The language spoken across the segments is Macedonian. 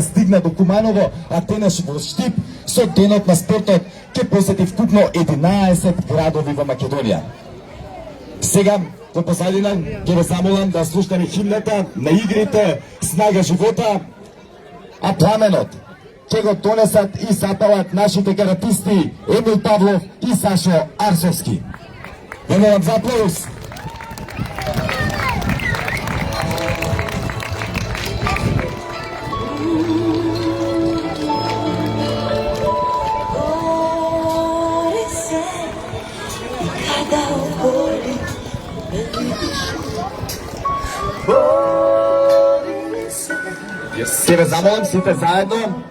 сега стигна до Куманово, а денес во Штип со денот на спортот ќе посети вкупно 11 градови во Македонија. Сега во позадина ќе ве замолам да слушнеме химната на игрите Снага живота, а пламенот ќе го донесат и запалат нашите каратисти Емил Павлов и Сашо Арсовски. Ве молам за аплауз. Се ве замолам сите заедно.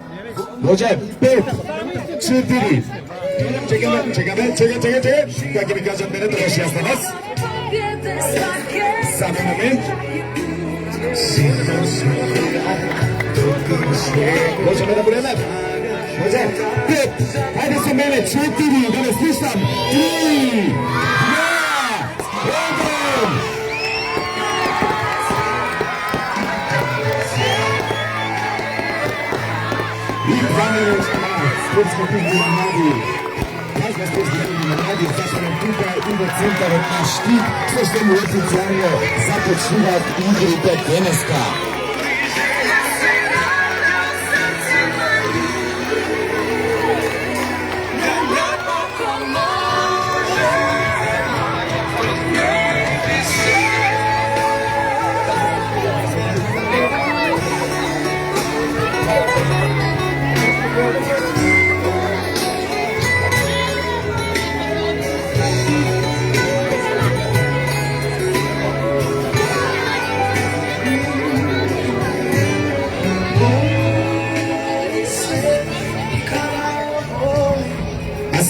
Може 5, 4. Чекаме. Кога ќе ми кажат мене, треба ќе јас на вас. Само момент. Можеме да броиме? Може 5. Ајде со мене 4, да не слушам. 3. Спортска фигура млади. Важна спортска фигура млади, запален тука и во центарот на Штип, со што му официјално започнуваат игрите денеска.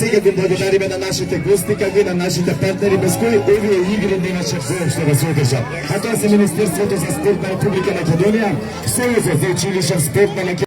Сега ги благодариме на нашите гости, како и на нашите партнери, без кои овие игри немаше воопшто да се одржат. А тоа се Министерството за спорт на Република Македонија, Сојузот за училишен спорт на Македонија,